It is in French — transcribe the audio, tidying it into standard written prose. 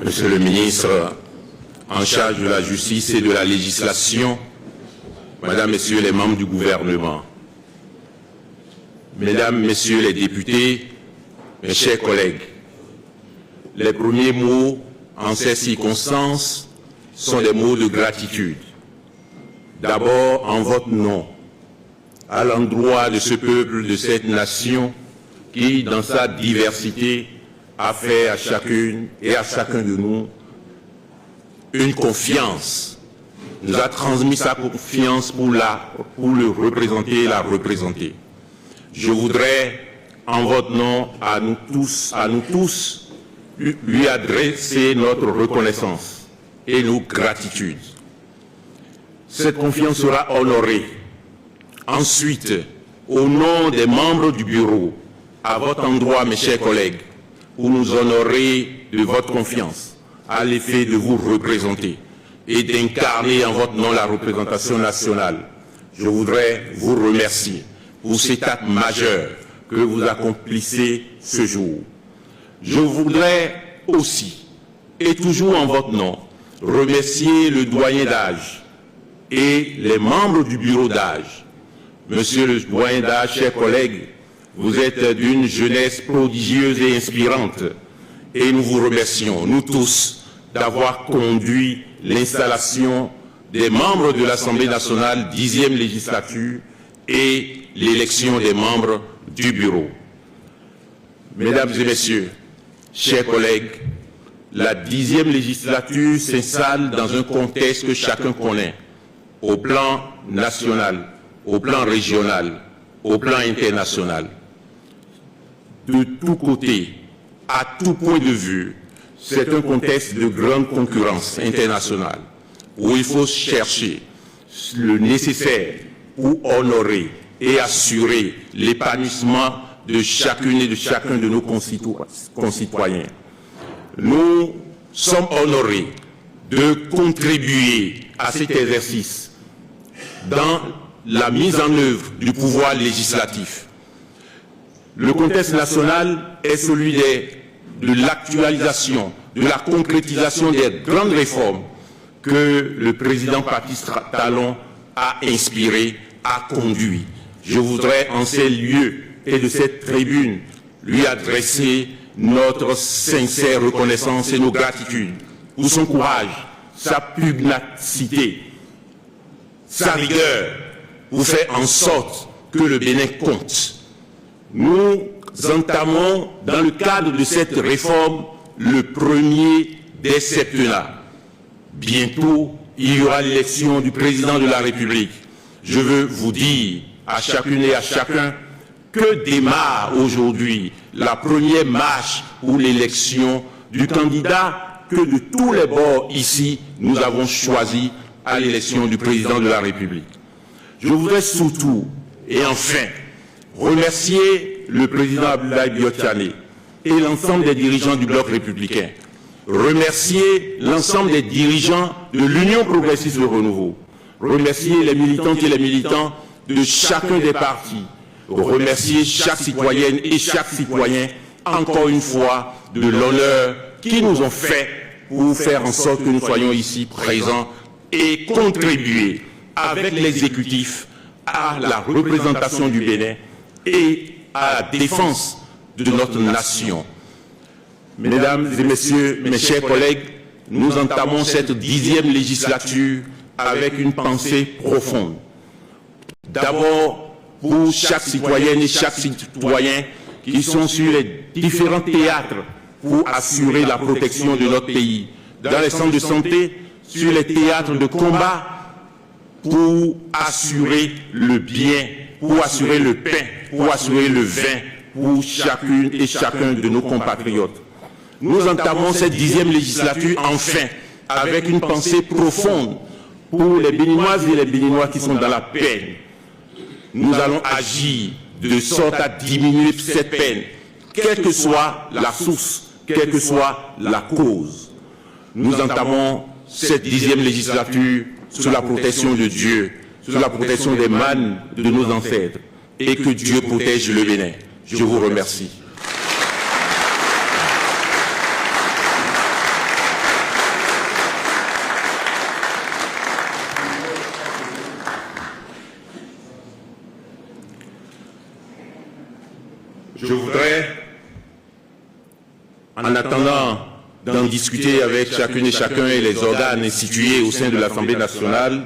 Monsieur le ministre en charge de la justice et de la législation, Mesdames, Messieurs les membres du gouvernement, Mesdames, Messieurs les députés, mes chers collègues, les premiers mots en ces circonstances sont des mots de gratitude. D'abord en votre nom, à l'endroit de ce peuple, de cette nation qui, dans sa diversité, a fait à chacune et à chacun de nous une confiance, nous a transmis sa confiance pour le représenter et la représenter. Je voudrais, en votre nom, à nous tous, lui adresser notre reconnaissance et nos gratitudes. Cette confiance sera honorée. Ensuite, au nom des membres du bureau, à votre endroit, mes chers collègues, pour nous honorer de votre confiance, à l'effet de vous représenter et d'incarner en votre nom la représentation nationale, je voudrais vous remercier pour cet acte majeur que vous accomplissez ce jour. Je voudrais aussi, et toujours en votre nom, remercier le doyen d'âge et les membres du bureau d'âge. Monsieur le doyen d'âge, chers collègues, vous êtes d'une jeunesse prodigieuse et inspirante et nous vous remercions, nous tous, d'avoir conduit l'installation des membres de l'Assemblée nationale 10e législature et l'élection des membres du bureau. Mesdames et messieurs, chers collègues, la 10e législature s'installe dans un contexte que chacun connaît, au plan national, au plan régional, au plan international. De tous côtés, à tout point de vue, c'est un contexte de grande concurrence internationale où il faut chercher le nécessaire pour honorer et assurer l'épanouissement de chacune et de chacun de nos concitoyens. Nous sommes honorés de contribuer à cet exercice dans la mise en œuvre du pouvoir législatif. Le contexte national est celui de l'actualisation, de la concrétisation des grandes réformes que le président Patrice Talon a inspiré, a conduit. Je voudrais en ces lieux et de cette tribune lui adresser notre sincère reconnaissance et nos gratitudes pour son courage, sa pugnacité, sa rigueur pour faire en sorte que le Bénin compte. Nous entamons dans le cadre de cette réforme le premier des septennats. Bientôt, il y aura l'élection du président de la République. Je veux vous dire à chacune et à chacun que démarre aujourd'hui la première marche pour l'élection du candidat que de tous les bords ici nous avons choisi à l'élection du président de la République. Je voudrais surtout et enfin remercier le président Abdoulaye Biotchane et l'ensemble des dirigeants du bloc républicain. Remercier l'ensemble des dirigeants de l'Union progressiste de renouveau. Remercier les militantes et les militants de chacun des partis. Remercier chaque citoyenne et chaque citoyen, encore une fois, de l'honneur qu'ils nous ont fait pour faire en sorte que nous soyons ici présents et contribuer avec l'exécutif à la représentation du Bénin et à la défense de notre nation. Mesdames et messieurs, mes chers collègues, nous entamons cette 10e législature avec une pensée profonde. D'abord, pour chaque citoyenne et chaque citoyen qui sont sur les différents théâtres pour assurer la protection de notre pays, dans les centres de santé, sur les théâtres de combat, pour assurer le bien, pour assurer le pain, pour assurer le vin, pour chacune et chacun de nos compatriotes. Nous entamons cette 10e législature enfin avec une pensée profonde pour les Béninoises et les Béninois qui sont dans la peine. Nous allons agir de sorte à diminuer cette peine, quelle que soit la source, quelle que soit la cause. Nous entamons cette 10e législature sous la protection de Dieu, sous la protection des mânes de nos ancêtres, et que Dieu protège le Bénin. Je vous remercie. Je voudrais, en attendant d'en discuter avec chacune et chacun et les organes institués au sein de l'Assemblée nationale,